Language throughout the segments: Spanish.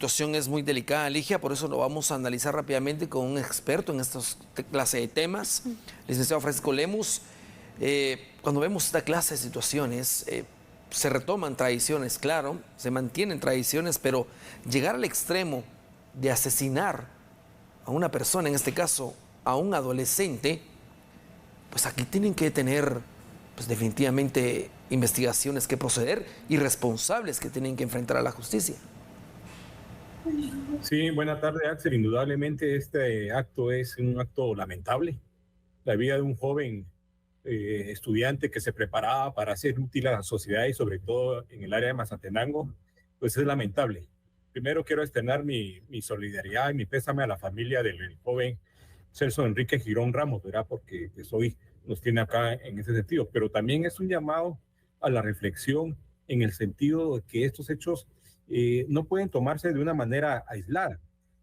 situación es muy delicada, Ligia, por eso lo vamos a analizar rápidamente con un experto en estos clase de temas, licenciado Francisco Lemus. Cuando vemos esta clase de situaciones, se retoman tradiciones, claro, se mantienen tradiciones, pero llegar al extremo de asesinar a una persona, en este caso a un adolescente, pues aquí tienen que tener pues definitivamente investigaciones que proceder y responsables que tienen que enfrentar a la justicia. Sí, buena tarde, Axel. Indudablemente este acto es un acto lamentable. La vida de un joven estudiante que se preparaba para ser útil a la sociedad y sobre todo en el área de Mazatenango, pues es lamentable. Primero quiero externar mi solidaridad y mi pésame a la familia del joven Celso Enrique Girón Ramos, ¿verdad? Porque pues, hoy nos tiene acá en ese sentido. Pero también es un llamado a la reflexión en el sentido de que estos hechos no pueden tomarse de una manera aislada.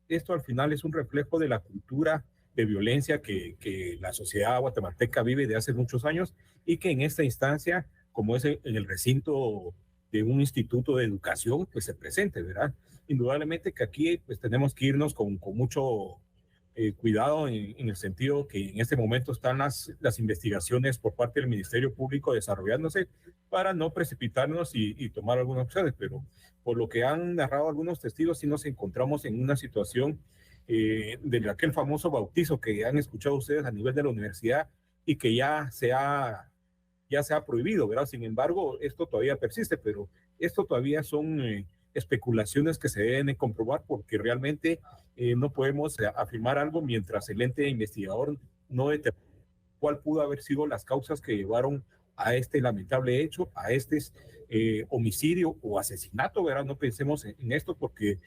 Esto al final es un reflejo de la cultura de violencia que la sociedad guatemalteca vive de hace muchos años y que en esta instancia, como es en el recinto de un instituto de educación, pues se presente, ¿verdad? Indudablemente que aquí pues tenemos que irnos con mucho cuidado en el sentido que en este momento están las investigaciones por parte del Ministerio Público desarrollándose para no precipitarnos y tomar algunas opciones, pero por lo que han narrado algunos testigos, sí nos encontramos en una situación de aquel famoso bautizo que han escuchado ustedes a nivel de la universidad y que ya se ha prohibido, ¿verdad? Sin embargo, esto todavía persiste, pero esto todavía son especulaciones que se deben comprobar porque realmente no podemos afirmar algo mientras el ente investigador no determine cuál pudo haber sido las causas que llevaron a este lamentable hecho, a este homicidio o asesinato, ¿verdad? No pensemos en esto porque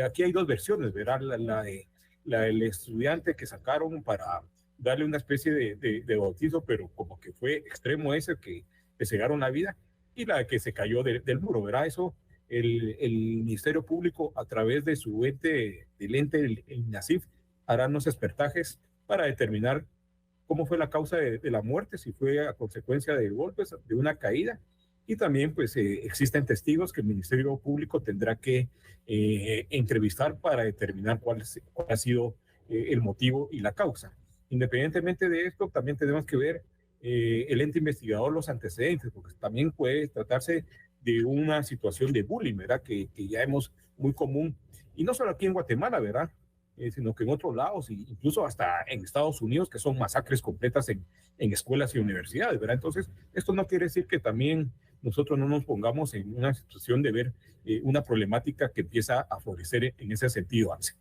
aquí hay dos versiones, ¿verdad? La del estudiante que sacaron para darle una especie de bautizo, pero como que fue extremo ese que le cegaron la vida, y la que se cayó del muro, ¿verdad? Eso, el Ministerio Público, a través de su ente, el NACIF, hará unos expertajes para determinar cómo fue la causa de la muerte, si fue a consecuencia de golpes, de una caída, y también pues existen testigos que el Ministerio Público tendrá que entrevistar para determinar cuál ha sido el motivo y la causa. Independientemente de esto, también tenemos que ver el ente investigador los antecedentes, porque también puede tratarse de una situación de bullying, ¿verdad? Que ya hemos muy común, y no solo aquí en Guatemala, ¿verdad? Sino que en otros lados, incluso hasta en Estados Unidos, que son masacres completas en escuelas y universidades, ¿verdad? Entonces, esto no quiere decir que también nosotros no nos pongamos en una situación de ver una problemática que empieza a florecer en ese sentido, Axel.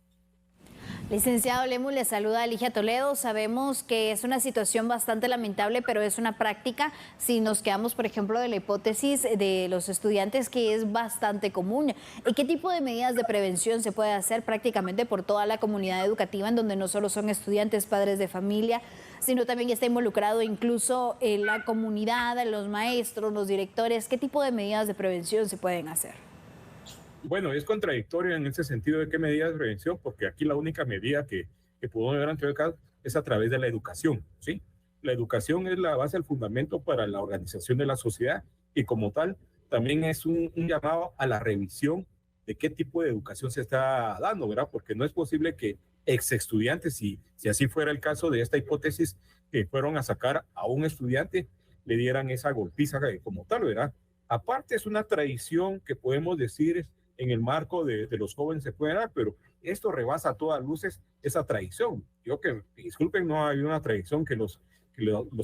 Licenciado Lemus, le saluda Ligia Toledo. Sabemos que es una situación bastante lamentable, pero es una práctica, si nos quedamos, por ejemplo, de la hipótesis de los estudiantes, que es bastante común. ¿Y qué tipo de medidas de prevención se puede hacer prácticamente por toda la comunidad educativa, en donde no solo son estudiantes, padres de familia, sino también está involucrado incluso la comunidad, los maestros, los directores? ¿Qué tipo de medidas de prevención se pueden hacer? Bueno, es contradictorio en ese sentido de qué medidas de prevención, porque aquí la única medida que podemos ver ante el caso es a través de la educación, ¿sí? La educación es la base, el fundamento para la organización de la sociedad y como tal también es un llamado a la revisión de qué tipo de educación se está dando, ¿verdad? Porque no es posible que ex estudiantes, si así fuera el caso de esta hipótesis, que fueron a sacar a un estudiante, le dieran esa golpiza como tal, ¿verdad? Aparte es una tradición que podemos decir en el marco de los jóvenes se puede dar, pero esto rebasa a todas luces esa tradición. Yo que, disculpen, no hay una tradición que los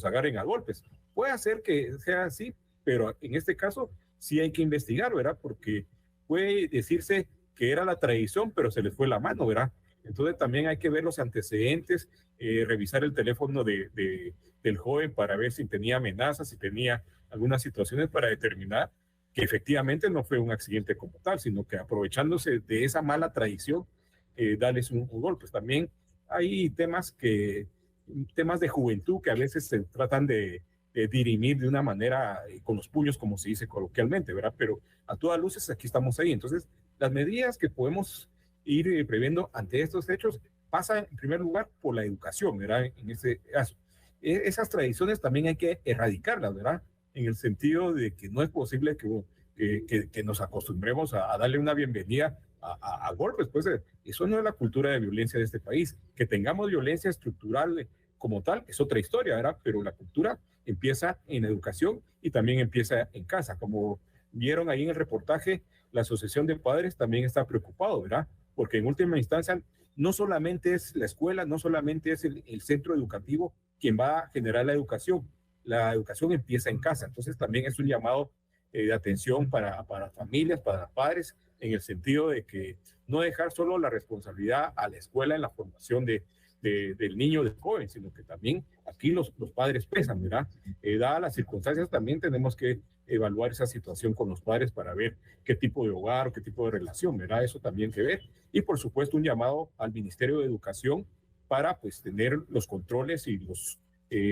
agarren a golpes. Puede ser que sea así, pero en este caso sí hay que investigar, ¿verdad? Porque puede decirse que era la tradición, pero se les fue la mano, ¿verdad? Entonces también hay que ver los antecedentes, revisar el teléfono del joven para ver si tenía amenazas, si tenía algunas situaciones para determinar que efectivamente no fue un accidente como tal, sino que aprovechándose de esa mala tradición, darles un golpe. También hay temas de juventud que a veces se tratan de dirimir de una manera con los puños, como se dice coloquialmente, ¿verdad? Pero a todas luces aquí estamos ahí. Entonces, las medidas que podemos ir previendo ante estos hechos pasan en primer lugar por la educación, ¿verdad? En este caso. Esas tradiciones también hay que erradicarlas, ¿verdad? En el sentido de que no es posible que nos acostumbremos a darle una bienvenida a golpes. Pues eso no es la cultura de violencia de este país. Que tengamos violencia estructural como tal es otra historia, ¿verdad? Pero la cultura empieza en educación y también empieza en casa. Como vieron ahí en el reportaje, la Asociación de Padres también está preocupado, ¿verdad? Porque en última instancia no solamente es la escuela, no solamente es el centro educativo quien va a generar la educación empieza en casa. Entonces también es un llamado de atención para familias, para padres, en el sentido de que no dejar solo la responsabilidad a la escuela en la formación del niño, del joven, sino que también aquí los padres pesan, ¿verdad? Dadas las circunstancias, también tenemos que evaluar esa situación con los padres para ver qué tipo de hogar o qué tipo de relación, ¿verdad? Eso también que ver. Y por supuesto un llamado al Ministerio de Educación para pues tener los controles y los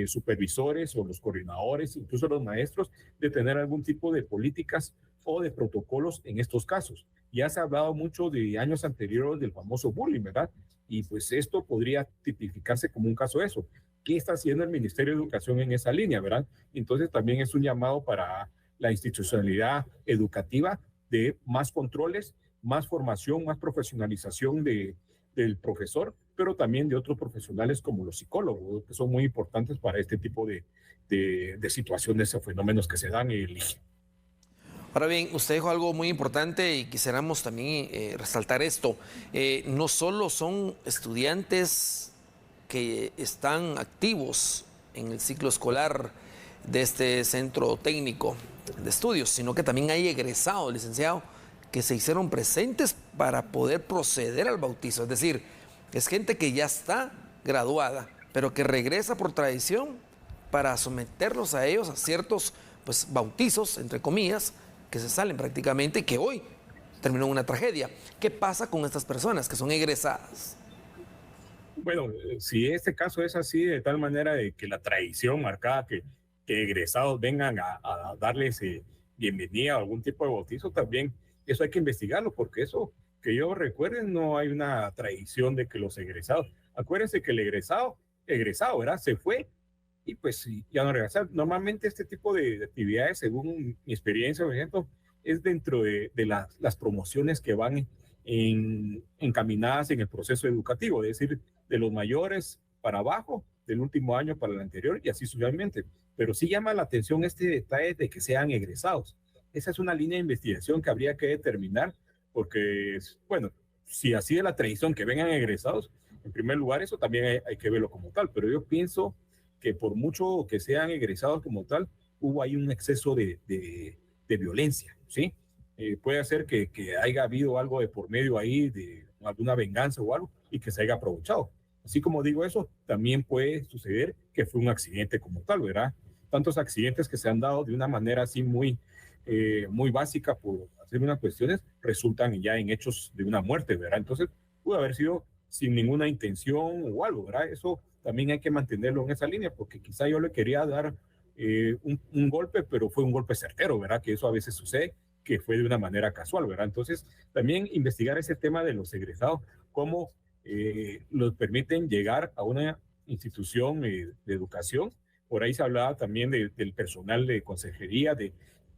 supervisores o los coordinadores, incluso los maestros, de tener algún tipo de políticas o de protocolos en estos casos. Ya se ha hablado mucho de años anteriores del famoso bullying, ¿verdad? Y pues esto podría tipificarse como un caso de eso. ¿Qué está haciendo el Ministerio de Educación en esa línea, verdad? Entonces también es un llamado para la institucionalidad educativa de más controles, más formación, más profesionalización del profesor, pero también de otros profesionales como los psicólogos, que son muy importantes para este tipo de situaciones o fenómenos que se dan en el IGE. Ahora bien, usted dijo algo muy importante y quisiéramos también resaltar esto. No solo son estudiantes que están activos en el ciclo escolar de este centro técnico de estudios, sino que también hay egresados, licenciado, que se hicieron presentes para poder proceder al bautizo. Es decir, es gente que ya está graduada, pero que regresa por tradición para someterlos a ellos a ciertos pues, bautizos, entre comillas, que se salen prácticamente y que hoy terminó en una tragedia. ¿Qué pasa con estas personas que son egresadas? Bueno, si este caso es así, de tal manera de que la tradición marcada que egresados vengan a darles bienvenida a algún tipo de bautizo, también eso hay que investigarlo, porque eso, que yo recuerde, no hay una tradición de que los egresados, acuérdense que el egresado, ¿verdad? Se fue y pues ya no regresa. Normalmente este tipo de actividades, según mi experiencia, por ejemplo, es dentro de las promociones que van encaminadas en el proceso educativo, es decir, de los mayores para abajo, del último año para el anterior y así sucesivamente. Pero sí llama la atención este detalle de que sean egresados. Esa es una línea de investigación que habría que determinar, porque, bueno, si así es la tradición que vengan egresados, en primer lugar, eso también hay que verlo como tal, pero yo pienso que por mucho que sean egresados como tal, hubo ahí un exceso de violencia, ¿sí? Puede ser que haya habido algo de por medio ahí, de alguna venganza o algo, y que se haya aprovechado. Así como digo eso, también puede suceder que fue un accidente como tal, ¿verdad? Tantos accidentes que se han dado de una manera así muy básica por hacer unas cuestiones, resultan ya en hechos de una muerte, ¿verdad? Entonces, pudo haber sido sin ninguna intención o algo, ¿verdad? Eso también hay que mantenerlo en esa línea, porque quizá yo le quería dar un golpe, pero fue un golpe certero, ¿verdad? Que eso a veces sucede, que fue de una manera casual, ¿verdad? Entonces, también investigar ese tema de los egresados, cómo los permiten llegar a una institución de educación. Por ahí se hablaba también del personal de consejería,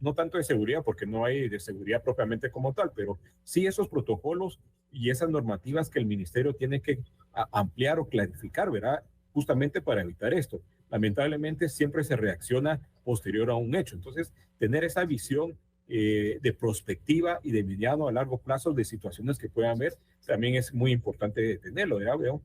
no tanto de seguridad, porque no hay de seguridad propiamente como tal, pero sí esos protocolos y esas normativas que el ministerio tiene que ampliar o clarificar, ¿verdad? Justamente para evitar esto. Lamentablemente siempre se reacciona posterior a un hecho. Entonces, tener esa visión de prospectiva y de mediano a largo plazo de situaciones que puedan haber, también es muy importante tenerlo, ¿verdad?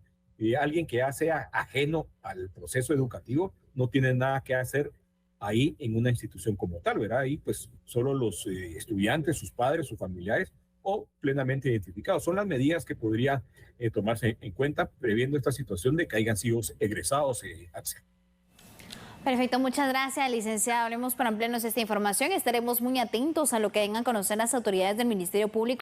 Alguien que ya sea ajeno al proceso educativo no tiene nada que hacer ahí en una institución como tal, ¿verdad? Ahí pues solo los estudiantes, sus padres, sus familiares o plenamente identificados. Son las medidas que podría tomarse en cuenta previendo esta situación de que hayan sido egresados. Perfecto, muchas gracias, licenciada. Hablemos para ampliarnos esta información. Estaremos muy atentos a lo que vengan a conocer las autoridades del Ministerio Público.